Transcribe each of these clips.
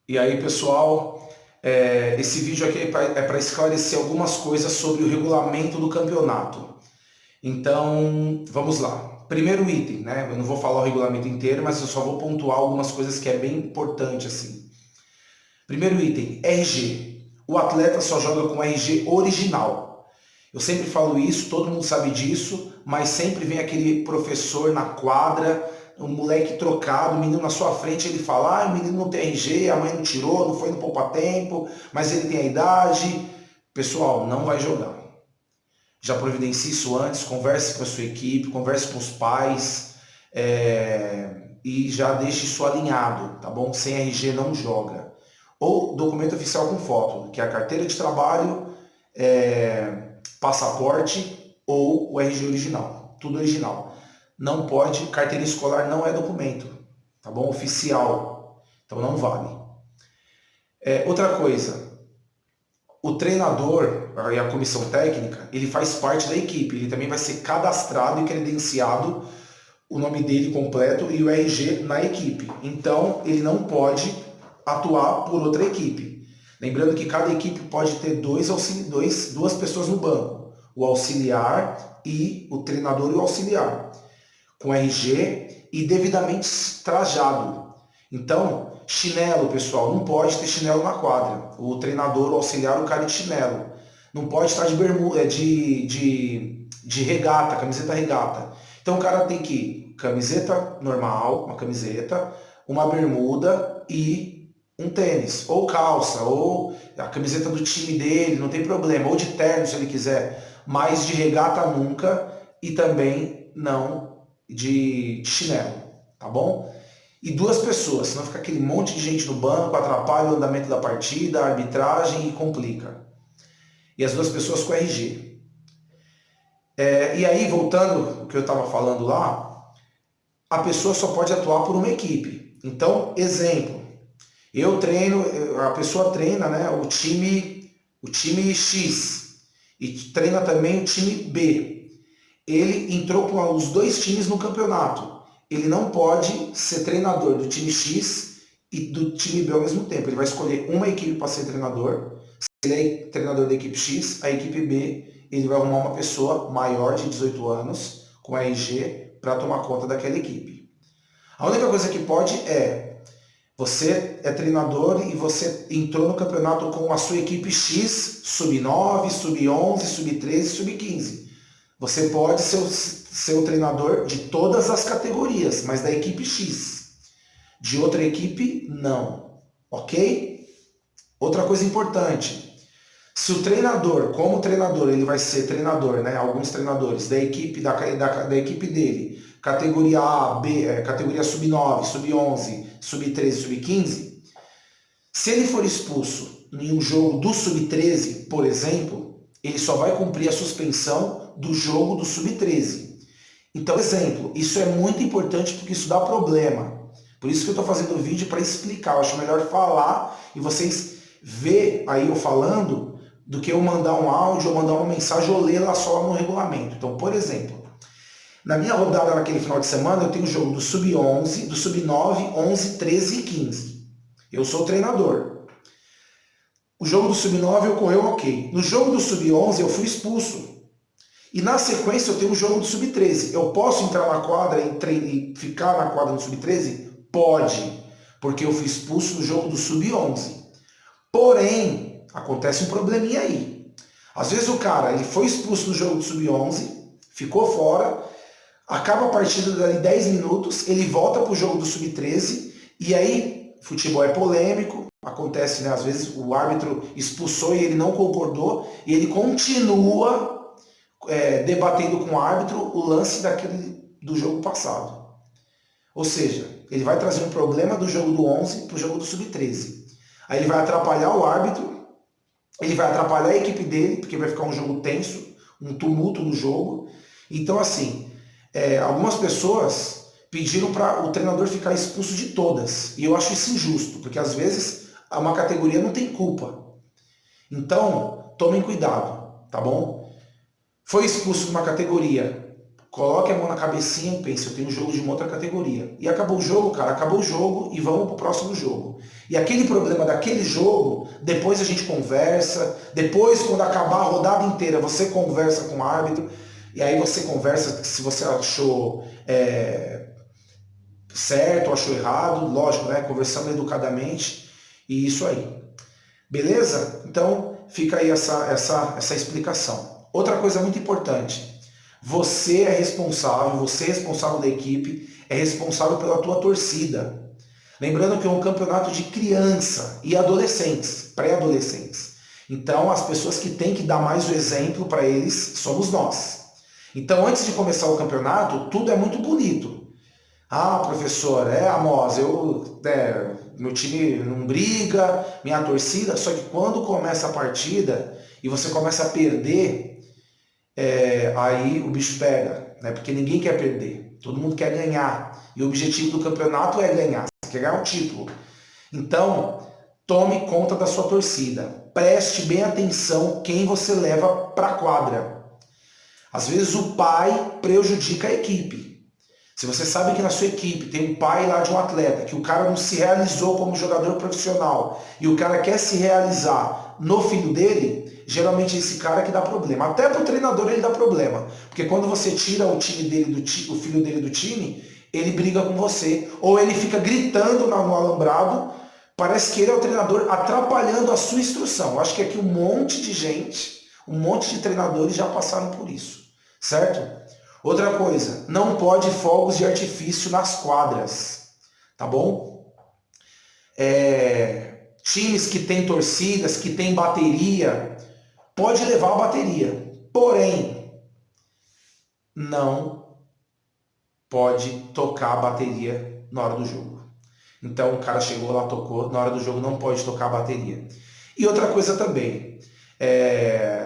E aí, pessoal, esse vídeo aqui é para esclarecer algumas coisas sobre o regulamento do campeonato. Então, vamos lá. Primeiro item, né? Eu não vou falar o regulamento inteiro, mas eu só vou pontuar algumas coisas que é bem importante assim. Primeiro item, RG. O atleta só joga com RG original. Eu sempre falo isso, todo mundo sabe disso, mas sempre vem aquele professor na quadra, um moleque trocado, o menino na sua frente, ele fala, o menino não tem RG, a mãe não tirou, não foi no poupa-tempo, mas ele tem a idade. Pessoal, não vai jogar. Já providencie isso antes, converse com a sua equipe, converse com os pais, e já deixe isso alinhado, tá bom? Sem RG não joga. Ou documento oficial com foto, que é a carteira de trabalho, passaporte ou o RG original. Tudo original. Não pode, carteira escolar não é documento, tá bom? Oficial. Então não vale. Outra coisa, o treinador e a comissão técnica, ele faz parte da equipe. Ele também vai ser cadastrado e credenciado o nome dele completo e o RG na equipe. Então, ele não pode atuar por outra equipe. Lembrando que cada equipe pode ter duas pessoas no banco. O auxiliar e o treinador e o auxiliar. Com RG e devidamente trajado. Então, chinelo, pessoal, não pode ter chinelo na quadra. O treinador, o auxiliar, o cara de chinelo. Não pode estar de bermuda, de regata, camiseta regata. Então o cara tem que ir camiseta normal, uma camiseta, uma bermuda e um tênis, ou calça, ou a camiseta do time dele, não tem problema, ou de terno se ele quiser, mas de regata nunca e também não de chinelo, tá bom? E duas pessoas, senão fica aquele monte de gente no banco, atrapalha o andamento da partida, a arbitragem e complica. E as duas pessoas com RG. E aí, voltando ao que eu estava falando lá, a pessoa só pode atuar por uma equipe. Então, exemplo, eu treino, a pessoa treina, né, o time X e treina também o time B. Ele entrou com os dois times no campeonato. Ele não pode ser treinador do time X e do time B ao mesmo tempo. Ele vai escolher uma equipe para ser treinador. Se ele é treinador da equipe X, a equipe B, ele vai arrumar uma pessoa maior de 18 anos, com RG, para tomar conta daquela equipe. A única coisa que pode você é treinador e você entrou no campeonato com a sua equipe X, sub-9, sub-11, sub-13, sub-15. Você pode ser o treinador de todas as categorias, mas da equipe X. De outra equipe, não. Ok? Outra coisa importante. Se o treinador, como treinador, ele vai ser treinador, né? Alguns treinadores da equipe, da equipe dele, categoria A, B, categoria sub-9, sub-11, sub-13, sub-15, se ele for expulso em um jogo do sub-13, por exemplo, ele só vai cumprir a suspensão do jogo do sub-13. Então, exemplo, isso é muito importante porque isso dá problema. Por isso que eu estou fazendo o vídeo para explicar. Eu acho melhor falar e vocês ver aí eu falando do que eu mandar um áudio ou mandar uma mensagem ou ler lá só no regulamento. Então, por exemplo, na minha rodada naquele final de semana, eu tenho o jogo do sub-11, do sub-9, 11, 13 e 15. Eu sou o treinador. O jogo do sub-9 ocorreu ok. No jogo do sub-11 eu fui expulso. E na sequência eu tenho o jogo do sub-13. Eu posso entrar na quadra e ficar na quadra do sub-13? Pode, porque eu fui expulso no jogo do sub-11. Porém, acontece um probleminha aí. Às vezes o cara ele foi expulso no jogo do sub-11, ficou fora, acaba a partida dali 10 minutos, ele volta para o jogo do sub-13, e aí futebol é polêmico, acontece, né, às vezes o árbitro expulsou e ele não concordou, e ele continua debatendo com o árbitro o lance do jogo passado. Ou seja, ele vai trazer um problema do jogo do 11 para o jogo do sub-13. Aí ele vai atrapalhar o árbitro, ele vai atrapalhar a equipe dele, porque vai ficar um jogo tenso, um tumulto no jogo. Então, assim, algumas pessoas pediram para o treinador ficar expulso de todas. E eu acho isso injusto, porque às vezes uma categoria não tem culpa. Então, tomem cuidado, tá bom? Foi expulso de uma categoria, coloque a mão na cabecinha e pense, eu tenho um jogo de uma outra categoria. E acabou o jogo, cara, acabou o jogo e vamos pro próximo jogo. E aquele problema daquele jogo, depois a gente conversa, depois quando acabar a rodada inteira, você conversa com o árbitro, e aí você conversa se você achou certo ou achou errado, lógico, né? Conversando educadamente, e isso aí. Beleza? Então, fica aí essa explicação. Outra coisa muito importante, você é responsável da equipe, é responsável pela tua torcida. Lembrando que é um campeonato de criança e adolescentes, pré-adolescentes. Então, as pessoas que têm que dar mais o exemplo para eles somos nós. Então, antes de começar o campeonato, tudo é muito bonito. Ah, professor, Amos, meu time não briga, minha torcida, só que quando começa a partida e você começa a perder, aí o bicho pega, né? Porque ninguém quer perder, todo mundo quer ganhar. E o objetivo do campeonato é ganhar, você quer ganhar um título. Então, tome conta da sua torcida, preste bem atenção quem você leva para a quadra. Às vezes o pai prejudica a equipe. Se você sabe que na sua equipe tem um pai lá de um atleta, que o cara não se realizou como jogador profissional, e o cara quer se realizar no filho dele, geralmente é esse cara que dá problema. Até pro treinador ele dá problema. Porque quando você tira o time dele o filho dele do time, ele briga com você. Ou ele fica gritando no alambrado, parece que ele é o treinador atrapalhando a sua instrução. Eu acho que aqui um monte de gente, um monte de treinadores já passaram por isso. Certo? Outra coisa, não pode fogos de artifício nas quadras, tá bom? Times que têm torcidas, que têm bateria, pode levar a bateria, porém, não pode tocar a bateria na hora do jogo. Então o cara chegou lá, tocou, na hora do jogo não pode tocar a bateria. E outra coisa também,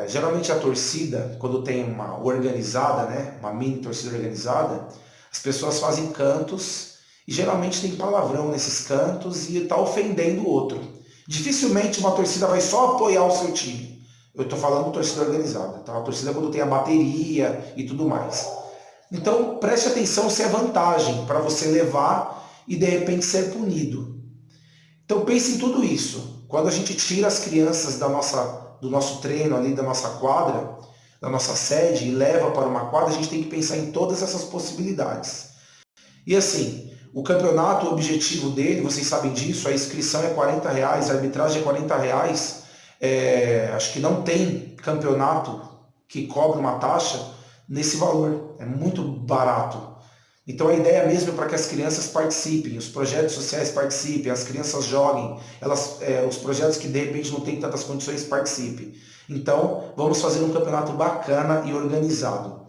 geralmente a torcida, quando tem uma organizada, né, uma mini torcida organizada, as pessoas fazem cantos e geralmente tem palavrão nesses cantos e está ofendendo o outro. Dificilmente uma torcida vai só apoiar o seu time. Eu estou falando torcida organizada, tá? A torcida quando tem a bateria e tudo mais. Então preste atenção se é vantagem para você levar e de repente ser punido. Então pense em tudo isso. Quando a gente tira as crianças do nosso treino ali, da nossa quadra, da nossa sede e leva para uma quadra, a gente tem que pensar em todas essas possibilidades. E assim, o campeonato, o objetivo dele, vocês sabem disso, a inscrição é R$40, a arbitragem é R$40. Acho que não tem campeonato que cobre uma taxa nesse valor. É muito barato. Então a ideia mesmo é para que as crianças participem, os projetos sociais participem, as crianças joguem, os projetos que de repente não têm tantas condições participem. Então vamos fazer um campeonato bacana e organizado.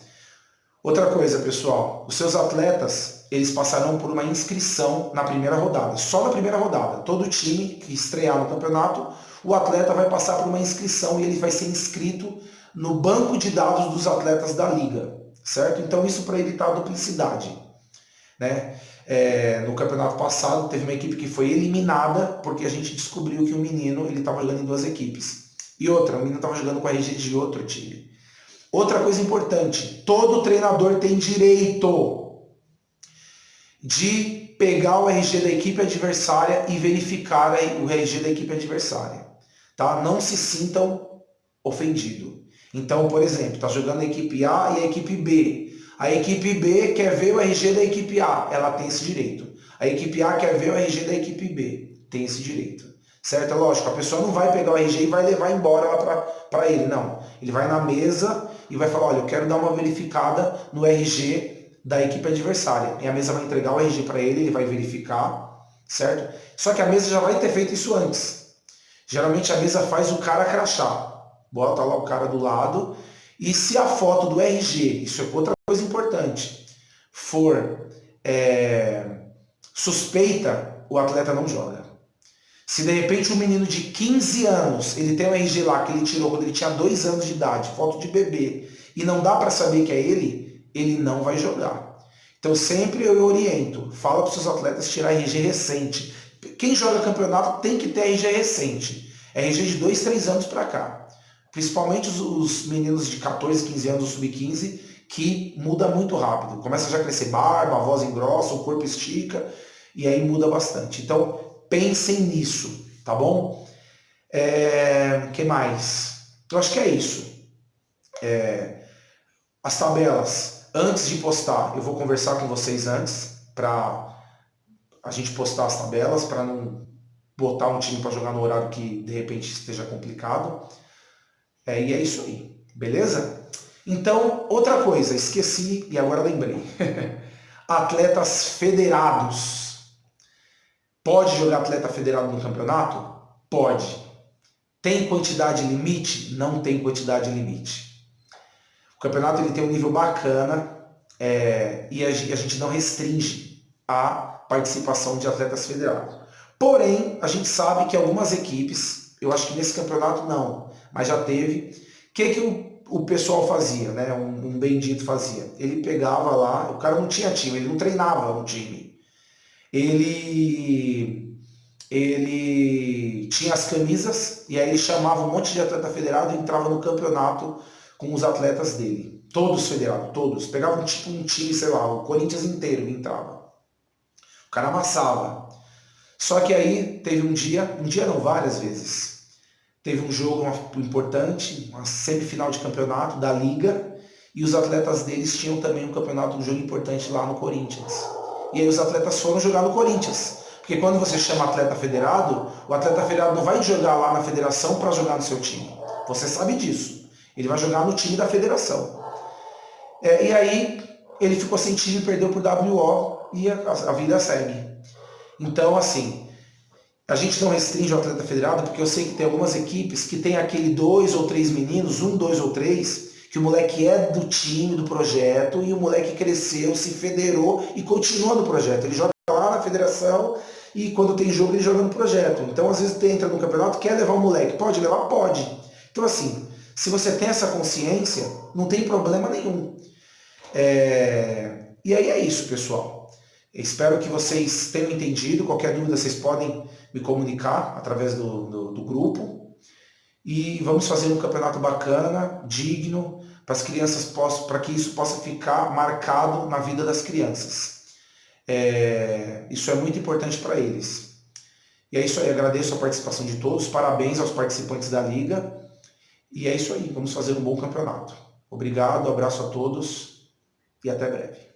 Outra coisa, pessoal, os seus atletas, eles passarão por uma inscrição na primeira rodada, só na primeira rodada. Todo time que estrear no campeonato, o atleta vai passar por uma inscrição e ele vai ser inscrito no banco de dados dos atletas da liga, certo? Então isso para evitar a duplicidade. Né? No campeonato passado teve uma equipe que foi eliminada porque a gente descobriu que o menino estava jogando em duas equipes. E outra, o menino estava jogando com a RG de outro time. Outra coisa importante, todo treinador tem direito de pegar o RG da equipe adversária e verificar o RG da equipe adversária. Tá? Não se sintam ofendidos. Então, por exemplo, está jogando a equipe A e a equipe B. A equipe B quer ver o RG da equipe A, ela tem esse direito. A equipe A quer ver o RG da equipe B, tem esse direito. Certo? É lógico, a pessoa não vai pegar o RG e vai levar embora lá para ele, não. Ele vai na mesa e vai falar, olha, eu quero dar uma verificada no RG da equipe adversária. E a mesa vai entregar o RG para ele, ele vai verificar, certo? Só que a mesa já vai ter feito isso antes. Geralmente a mesa faz o cara crachar. Bota lá o cara do lado. E se a foto do RG, isso é outra coisa importante, for suspeita, o atleta não joga. Se de repente um menino de 15 anos, ele tem um RG lá que ele tirou quando ele tinha 2 anos de idade, foto de bebê, e não dá para saber que é ele não vai jogar. Então sempre eu oriento, fala para os seus atletas tirar RG recente. Quem joga campeonato tem que ter RG recente. RG de 2, 3 anos para cá. Principalmente os meninos de 14, 15 anos, o sub-15, que muda muito rápido. Começa já a crescer barba, a voz engrossa, o corpo estica, e aí muda bastante. Então, pensem nisso, tá bom? Que mais? Eu acho que é isso. As tabelas, antes de postar, eu vou conversar com vocês antes, para a gente postar as tabelas, para não botar um time para jogar no horário que de repente esteja complicado. E é isso aí, beleza? Então, outra coisa, esqueci e agora lembrei. Atletas federados. Pode jogar atleta federado no campeonato? Pode. Tem quantidade limite? Não tem quantidade limite. O campeonato ele tem um nível bacana e a gente não restringe a participação de atletas federados. Porém, a gente sabe que algumas equipes, eu acho que nesse campeonato não, mas já teve, o que o pessoal fazia, né? Um bendito fazia? Ele pegava lá, o cara não tinha time, ele não treinava um time. Ele tinha as camisas e aí ele chamava um monte de atleta federado e entrava no campeonato com os atletas dele. Todos federados, todos. Pegavam tipo um time, sei lá, o Corinthians inteiro entrava. O cara amassava. Só que aí teve um dia não, várias vezes. Teve um jogo importante, uma semifinal de campeonato da Liga, e os atletas deles tinham também um jogo importante lá no Corinthians. E aí os atletas foram jogar no Corinthians. Porque quando você chama atleta federado, o atleta federado não vai jogar lá na federação para jogar no seu time. Você sabe disso. Ele vai jogar no time da federação. E aí ele ficou sem time, perdeu por WO e a vida segue. Então, assim, a gente não restringe o atleta federado, porque eu sei que tem algumas equipes que tem aquele 2 ou 3 meninos, 1, 2 ou 3, que o moleque é do time, do projeto, e o moleque cresceu, se federou e continua no projeto. Ele joga lá na federação e quando tem jogo ele joga no projeto. Então, às vezes, você entra no campeonato, quer levar o moleque. Pode levar? Pode. Então, assim, se você tem essa consciência, não tem problema nenhum. E aí é isso, pessoal. Espero que vocês tenham entendido. Qualquer dúvida vocês podem me comunicar através do grupo. E vamos fazer um campeonato bacana, digno, para as crianças para que isso possa ficar marcado na vida das crianças. Isso é muito importante para eles. E é isso aí, agradeço a participação de todos, parabéns aos participantes da Liga. E é isso aí, vamos fazer um bom campeonato. Obrigado, abraço a todos e até breve.